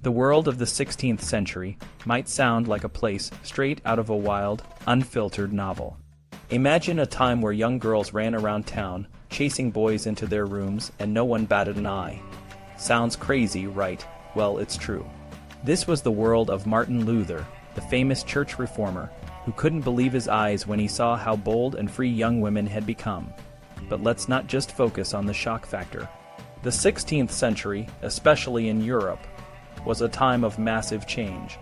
The world of the 16th century might sound like a place straight out of a wild, unfiltered novel. Imagine a time where young girls ran around town, chasing boys into their rooms, and no one batted an eye. Sounds crazy, right? Well, it's true. This was the world of Martin Luther, the famous church reformer, who couldn't believe his eyes when he saw how bold and free young women had become. But let's not just focus on the shock factor. The 16th century, especially in Europe, was a time of massive change.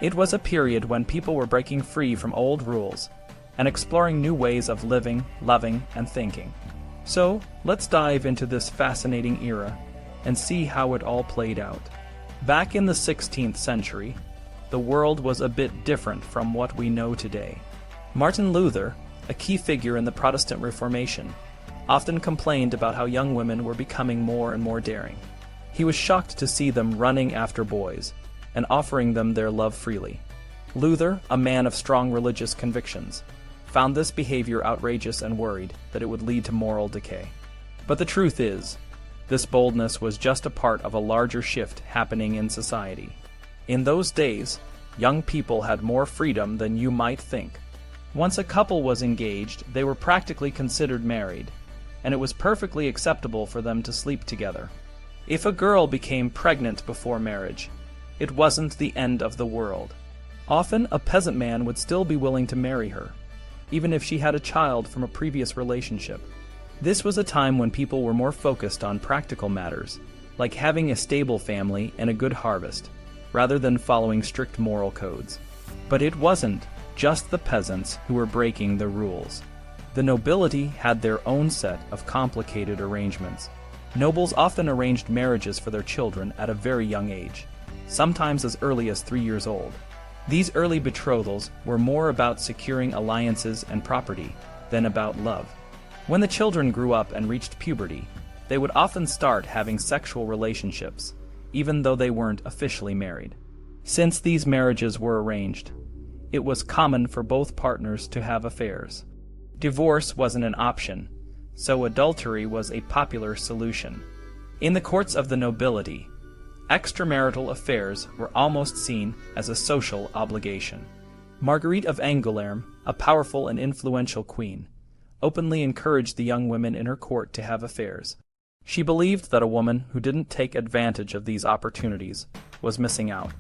It was a period when people were breaking free from old rules and exploring new ways of living, loving, and thinking. So, let's dive into this fascinating era and see how it all played out. Back in the 16th century, the world was a bit different from what we know today. Martin Luther, a key figure in the Protestant Reformation, often complained about how young women were becoming more and more daring. He was shocked to see them running after boys and offering them their love freely. Luther, a man of strong religious convictions, found this behavior outrageous and worried that it would lead to moral decay. But the truth is, this boldness was just a part of a larger shift happening in society. In those days, young people had more freedom than you might think. Once a couple was engaged, they were practically considered married, and it was perfectly acceptable for them to sleep together. If a girl became pregnant before marriage, it wasn't the end of the world. Often, a peasant man would still be willing to marry her, even if she had a child from a previous relationship. This was a time when people were more focused on practical matters, like having a stable family and a good harvest, rather than following strict moral codes. But it wasn't just the peasants who were breaking the rules. The nobility had their own set of complicated arrangements. Nobles often arranged marriages for their children at a very young age, sometimes as early as 3 years old. These early betrothals were more about securing alliances and property than about love. When the children grew up and reached puberty, they would often start having sexual relationships, even though they weren't officially married. Since these marriages were arranged, it was common for both partners to have affairs. Divorce wasn't an option, so adultery was a popular solution. In the courts of the nobility, extramarital affairs were almost seen as a social obligation. Marguerite of Angoulême, a powerful and influential queen, openly encouraged the young women in her court to have affairs. She believed that a woman who didn't take advantage of these opportunities was missing out.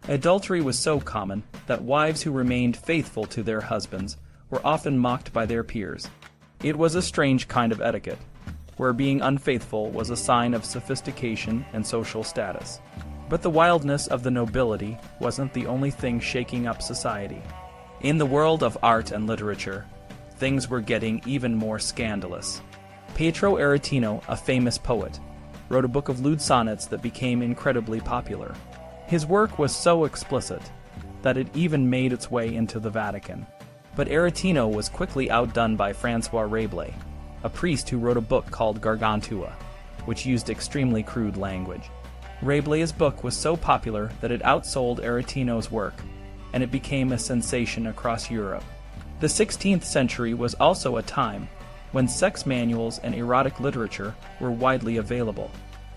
Adultery was so common that wives who remained faithful to their husbands were often mocked by their peers. It was a strange kind of etiquette, where being unfaithful was a sign of sophistication and social status. But the wildness of the nobility wasn't the only thing shaking up society. In the world of art and literature, things were getting even more scandalous. Pietro Aretino, a famous poet, wrote a book of lewd sonnets that became incredibly popular. His work was so explicit that it even made its way into the Vatican. But Aretino was quickly outdone by François Rabelais, a priest who wrote a book called Gargantua, which used extremely crude language. Rabelais' book was so popular that it outsold Aretino's work, and it became a sensation across Europe. The 16th century was also a time when sex manuals and erotic literature were widely available.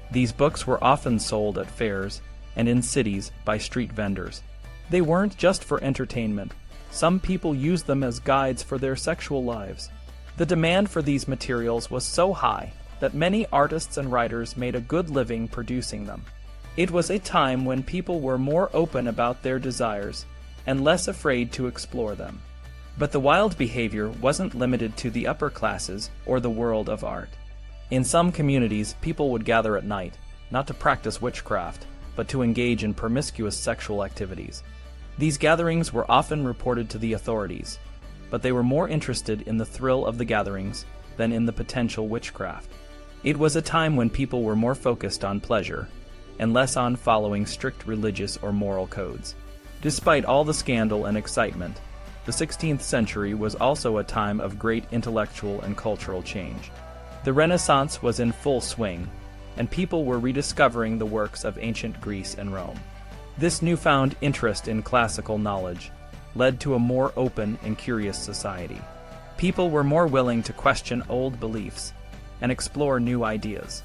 These books were often sold at fairs and in cities by street vendors. They weren't just for entertainment. Some people used them as guides for their sexual lives. The demand for these materials was so high that many artists and writers made a good living producing them. It was a time when people were more open about their desires and less afraid to explore them. But the wild behavior wasn't limited to the upper classes or the world of art. In some communities, people would gather at night, not to practice witchcraft, but to engage in promiscuous sexual activities. These gatherings were often reported to the authorities, but they were more interested in the thrill of the gatherings than in the potential witchcraft. It was a time when people were more focused on pleasure and less on following strict religious or moral codes. Despite all the scandal and excitement, the 16th century was also a time of great intellectual and cultural change. The Renaissance was in full swing, and people were rediscovering the works of ancient Greece and Rome. This newfound interest in classical knowledge led to a more open and curious society. People were more willing to question old beliefs and explore new ideas.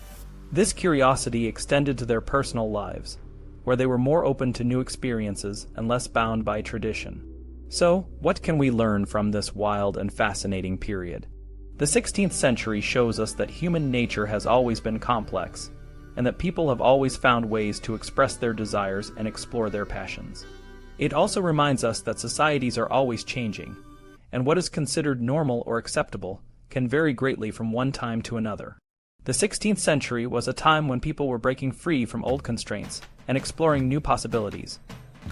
This curiosity extended to their personal lives. where they were more open to new experiences and less bound by tradition. So, what can we learn from this wild and fascinating period? The 16th century shows us that human nature has always been complex, and that people have always found ways to express their desires and explore their passions. It also reminds us that societies are always changing, and what is considered normal or acceptable can vary greatly from one time to another. The 16th century was a time when people were breaking free from old constraints and exploring new possibilities,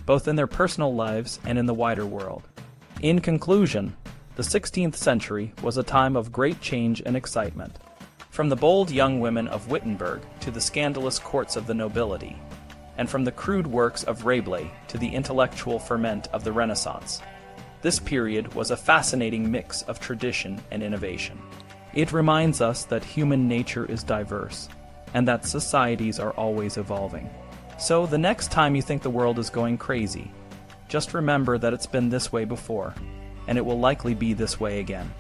both in their personal lives and in the wider world. In conclusion, the 16th century was a time of great change and excitement. From the bold young women of Wittenberg to the scandalous courts of the nobility, and from the crude works of Rabelais to the intellectual ferment of the Renaissance, this period was a fascinating mix of tradition and innovation. It reminds us that human nature is diverse, and that societies are always evolving. So the next time you think the world is going crazy, just remember that it's been this way before, and it will likely be this way again.